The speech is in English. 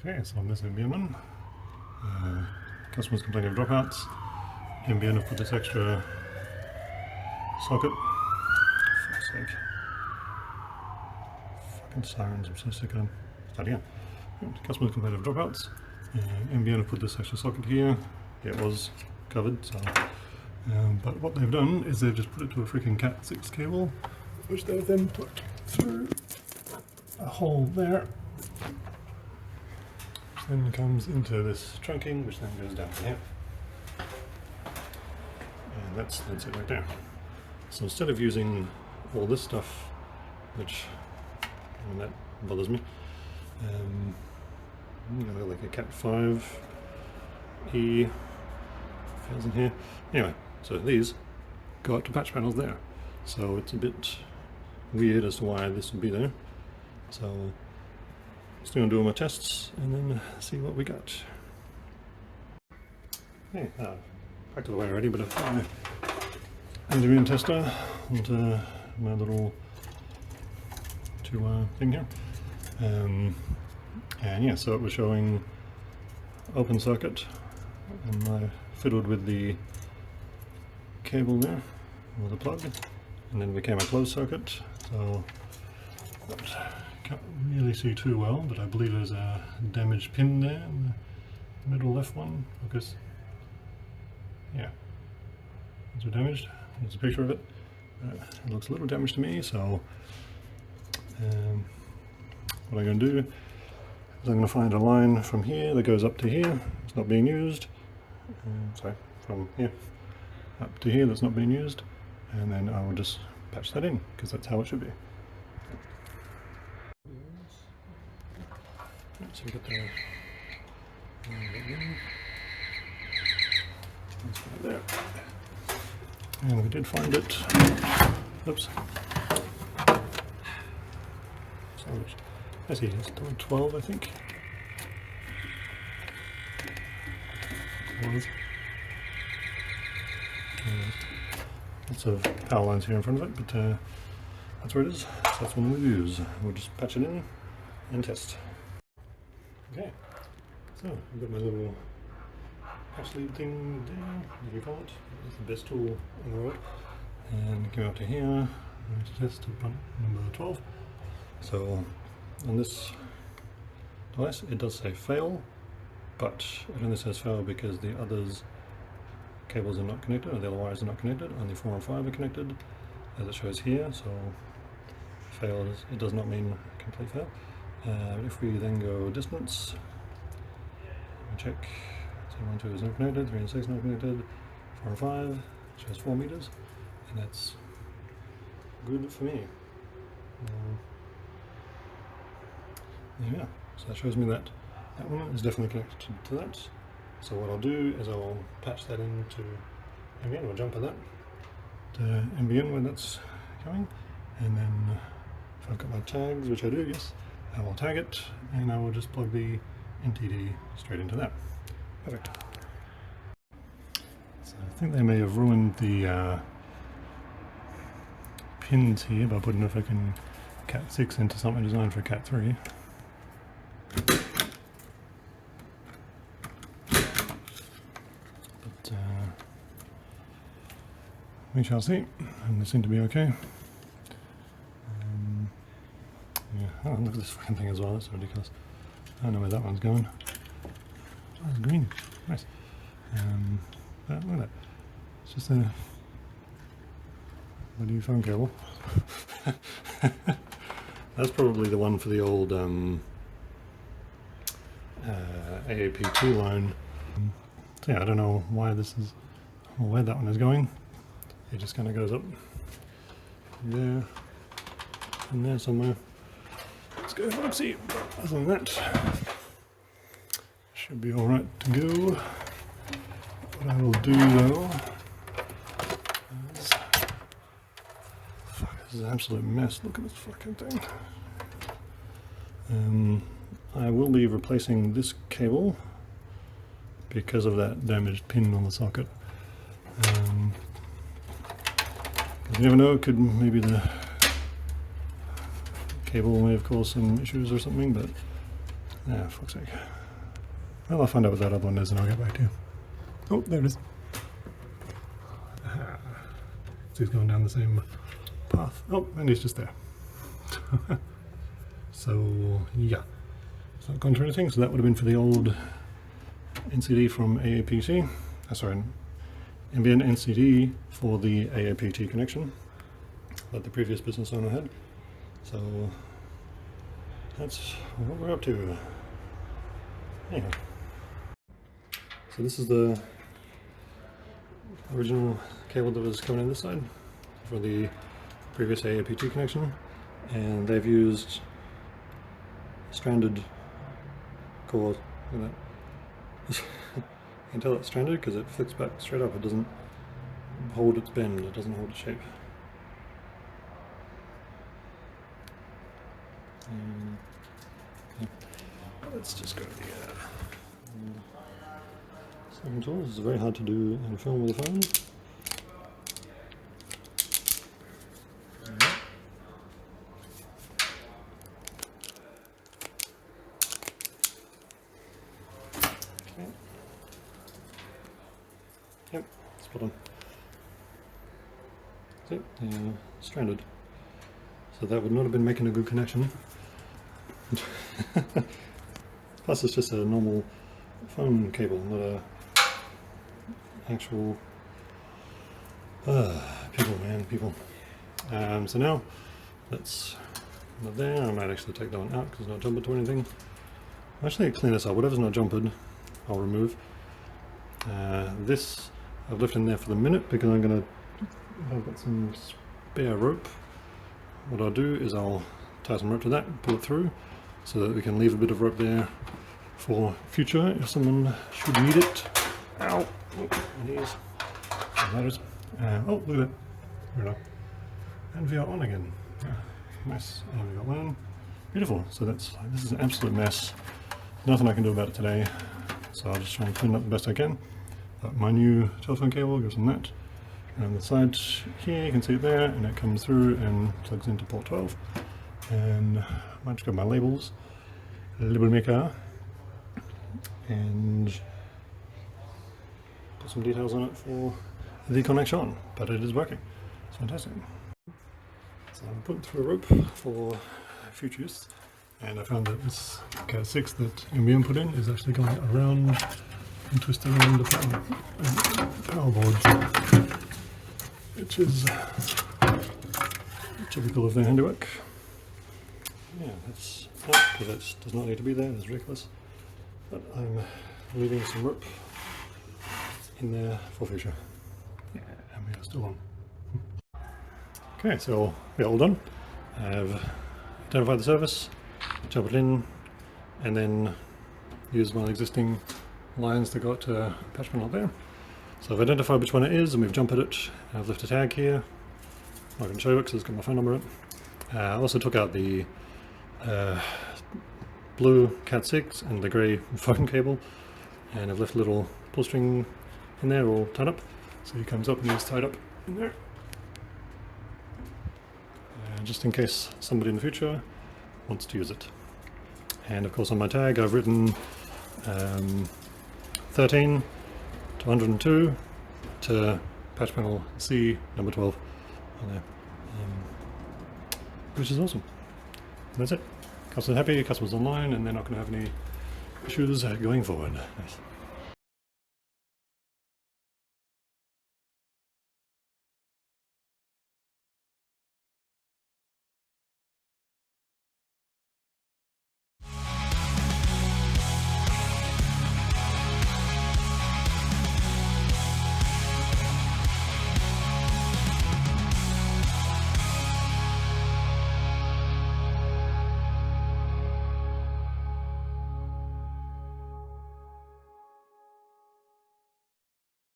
Okay, so on this NBN one, customers complaining of dropouts. NBN have put this extra socket. For fuck's sake. Fucking sirens, I'm so sick of them. Start again. Customers complaining of dropouts. NBN have put this extra socket here. It was covered, so. But what they've done is they've just put it to a freaking Cat 6 cable, which they've then put through a hole there. Then comes into this trunking, which then goes down here. And that's it right there. So instead of using all this stuff, which that bothers me, like a Cat 5 E fails in here. Anyway, so these go up to patch panels there. So it's a bit weird as to why this would be there. So still going to do all my tests and then see what we got. Okay, back to the way already, but I've got my NBN tester and my little 2-wire thing here. And yeah, so it was showing open circuit, and I fiddled with the cable there with a plug, and then it became a closed circuit. So can't really see too well, but I believe there's a damaged pin there in the middle left one, because yeah, it's damaged. There's a picture of it. It looks a little damaged to me, so what I'm going to do is I'm going to find a line from here that goes up to here. It's not being used. Sorry, from here up to here that's not being used, and then I will just patch that in, because that's how it should be. So we get the there, and we did find it. Oops. So I see it's 12, I think. Lots of power lines here in front of it, but that's where it is. So that's one we'll use. We'll just patch it in and test. Okay, so I've got my little patch lead thing there, as we call it. It's the best tool in the world. And go up to here, and test button number 12. So on this device it does say fail, but it only says fail because the others cables are not connected, or the other wires are not connected. Only 4 and 5 are connected, as it shows here. So fail is, it does not mean complete fail. If we then go distance, we check, so 1, 2 is not connected, 3 and 6 not connected, 4 and 5 shows 4 meters, and that's good for me. Yeah, so that shows me that that one is definitely connected to that. So what I'll do is I'll patch that into NBN, we'll jump at that to NBN when that's coming, and then if I've got my tags, which I do, yes, I will tag it, and I will just plug the NTD straight into that. Perfect. So I think they may have ruined the pins here by putting a fucking Cat 6 into something designed for Cat 3. But we shall see, and they seem to be okay. Yeah, oh, look at this fucking thing as well, that's ridiculous. I don't know where that one's going. Oh, it's green, nice. But look at that. It's just a bloody phone cable. That's probably the one for the old AAP2 line. So yeah, I don't know why this is, or where that one is going. It just kind of goes up there and there somewhere. Let's go and see. Other than that, should be all right to go. What I will do though is, fuck, this is an absolute mess. Look at this fucking thing. I will be replacing this cable because of that damaged pin on the socket. You never know, it could, maybe the cable may have caused some issues or something, but Ah, fuck's sake. Well, I'll find out what that other one is and I'll get back to you. Oh, there it is. Aha. So he's going down the same path. Oh, and he's just there. So, yeah. It's not going to anything, so that would have been for the old NCD from AAPT. Sorry, NBN NCD for the AAPT connection that the previous business owner had. So, that's what we're up to. Anyhow. So this is the original cable that was coming in this side for the previous AAPT connection, and they've used stranded cord. Look at that. You can tell it's stranded because it flicks back straight up. It doesn't hold its bend, it doesn't hold its shape. Yeah. Let's just go to the second tool. This is very hard to do and film with a phone. Okay. Yep, spot on. See, they're stranded. So that would not have been making a good connection. Plus it's just a normal phone cable, not a actual people. So now let's not there. I might actually take that one out because it's not jumpered to anything. I'll actually clean this up. Whatever's not jumpered, I'll remove. This I've left in there for the minute because I've got some spare rope. What I'll do is I'll tie some rope to that and pull it through so that we can leave a bit of rope there for future if someone should need it. Ow! Oh, my knees. Matters. Oh, look at that. There we go. And we are on again. Nice. And we got one. Beautiful. So this is an absolute mess. Nothing I can do about it today. So I'll just try and clean it up the best I can. My new telephone cable goes on that. And on the side here, you can see it there, and it comes through and plugs into port 12. And I might just grab my labels. Label maker. And put some details on it for the connection, but it is working. It's fantastic. So I'm putting through a rope for future use, and I found that this Cat 6 that NBN put in is actually going around and twisting around the power board, which is typical of their handiwork. Yeah, that's that, because that does not need to be there. It's ridiculous. But I'm leaving some rope in there for future. Yeah, and we are still on. Okay, so we're all done. I've identified the service, jump it in, and then use my existing lines to go to patch panel there. So I've identified which one it is, and we've jumped it. I've left a tag here. I can show you it because it's got my phone number in it. I also took out the blue Cat 6 and the grey phone cable, and I've left a little pull string in there all tied up, so he comes up and he's tied up in there, just in case somebody in the future wants to use it. And of course on my tag I've written 13 to 102 to patch panel C number 12 on there, which is awesome. And that's it. Customers happy, customers online, and they're not going to have any issues going forward. Nice.